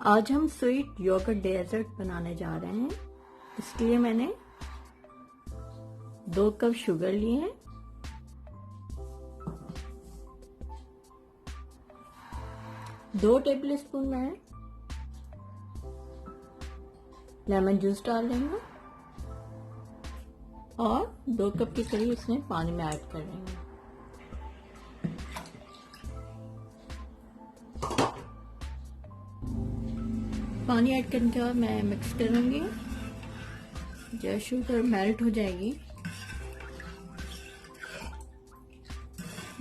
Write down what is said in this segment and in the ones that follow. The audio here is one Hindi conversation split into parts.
आज हम स्वीट योगर्ट डेजर्ट बनाने जा रहे हैं। इसके लिए मैंने 2 कप शुगर लिए हैं, 2 टेबलस्पून मैं लेमन जूस डाल देंगे और 2 कप के करीब इसमें पानी में ऐड कर देंगे। पानी ऐड करने के बाद मैं मिक्स करूंगी। जब शुगर मेल्ट हो जाएगी,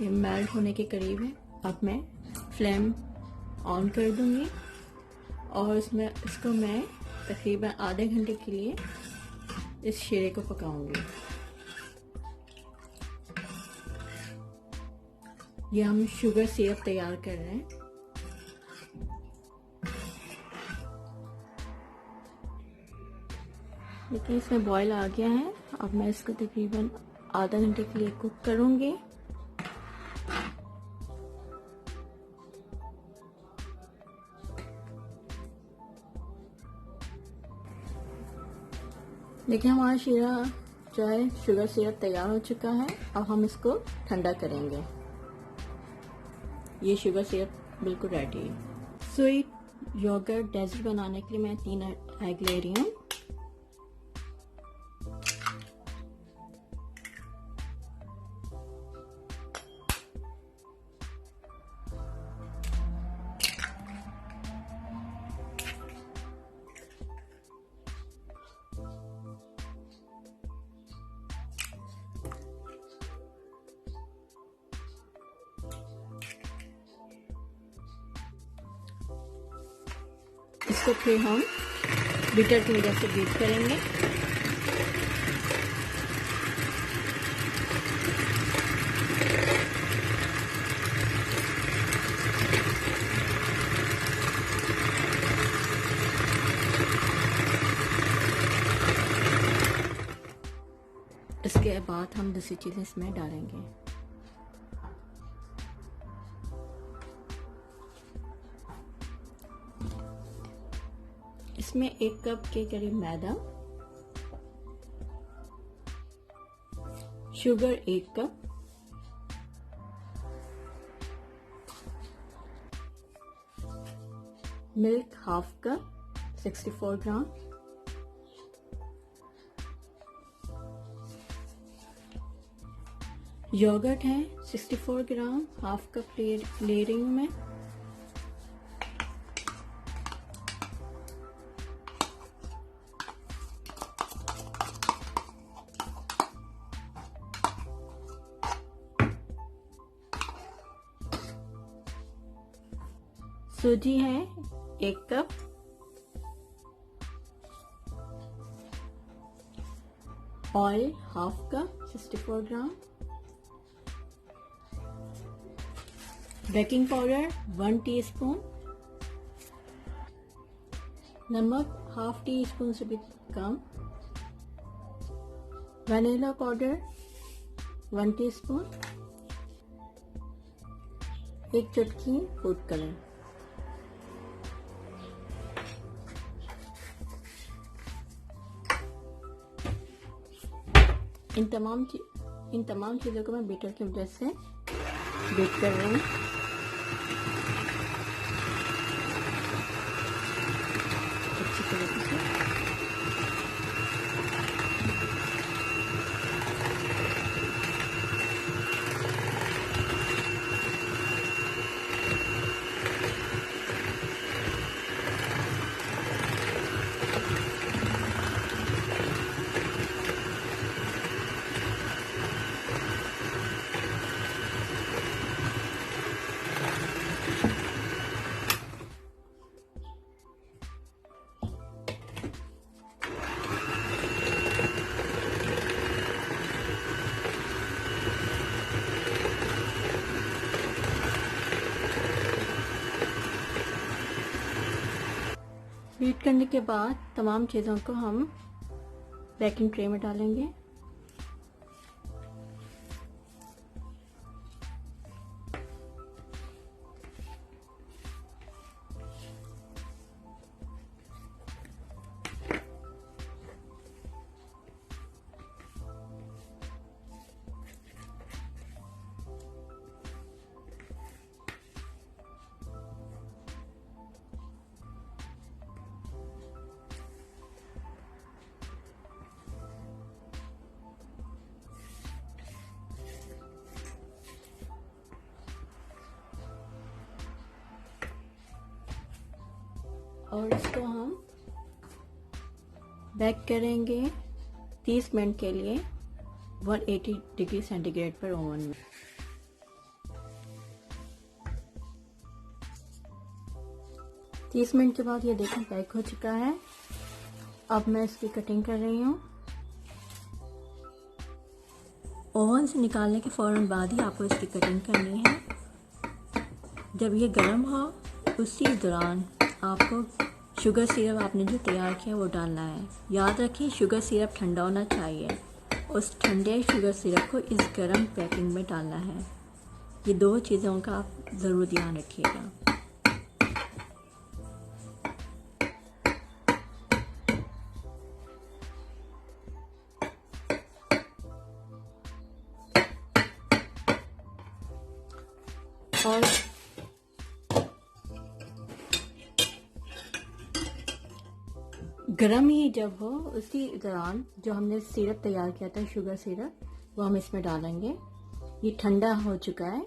ये मेल्ट होने के करीब है, अब मैं फ्लेम ऑन कर दूंगी और इसको मैं तकरीबन आधे घंटे के लिए इस शीरे को पकाऊंगी। ये हम शुगर सिरप तैयार कर रहे हैं। देखिए इसमें बॉईल आ गया है। अब मैं इसको तकरीबन आधा घंटे के लिए कुक करूंगी। देखिए हमारा शीरा जो है शुगर सिरप तैयार हो चुका है। अब हम इसको ठंडा करेंगे। ये शुगर सिरप बिल्कुल रेडी है। स्वीट योगर्ट डेजर्ट बनाने के लिए मैं 3 एग ले रही हूँ। इसको फिर हम बीटर की वजह से बीट करेंगे। इसके बाद हम दूसरी चीजें इसमें डालेंगे। इसमें 1 कप के करीब मैदा, शुगर 1 कप, मिल्क ½ कप 64 ग्राम, योगर्ट है 64 ग्राम ½ कप ले रही हूँ मैं। सूजी है 1 कप, ऑयल ½ कप 64 ग्राम, बेकिंग पाउडर 1 टीस्पून, नमक ½ टीस्पून से भी कम, वनीला पाउडर 1 टीस्पून, 1 चुटकी फूड कलर। इन तमाम चीज़ों को मैं बीटर की मदद से बीट कर रही हूँ। अच्छी तरीके से बीट करने के बाद तमाम चीज़ों को हम बेकिंग ट्रे में डालेंगे। और इसको हम बेक करेंगे 30 मिनट के लिए 180 डिग्री सेंटीग्रेड पर ओवन में। तीस मिनट के बाद ये देखें बेक हो चुका है। अब मैं इसकी कटिंग कर रही हूँ। ओवन से निकालने के फ़ौरन बाद ही आपको इसकी कटिंग करनी है। जब ये गर्म हो उसी दौरान आपको शुगर सिरप आपने जो तैयार किया वो डालना है। याद रखिए शुगर सिरप ठंडा होना चाहिए। उस ठंडे शुगर सिरप को इस गर्म पैकिंग में डालना है। ये दो चीज़ों का आप ज़रूर ध्यान रखिएगा। और गरम ही जब हो उसी दौरान जो हमने सिरप तैयार किया था शुगर सिरप वो हम इसमें डालेंगे। ये ठंडा हो चुका है।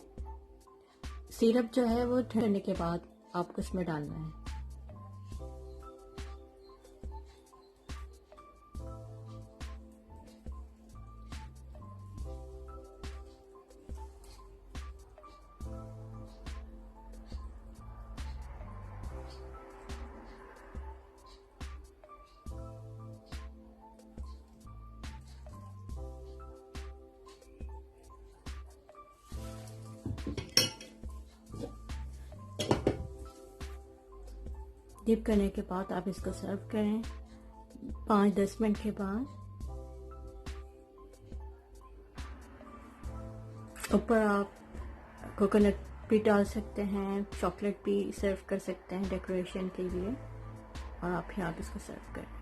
सिरप जो है वो ठंडे के बाद आपको इसमें डालना है। डिप करने के बाद आप इसको सर्व करें 5-10 मिनट के बाद। ऊपर आप कोकोनट भी डाल सकते हैं, चॉकलेट भी सर्व कर सकते हैं डेकोरेशन के लिए, और आप फिर आप इसको सर्व करें।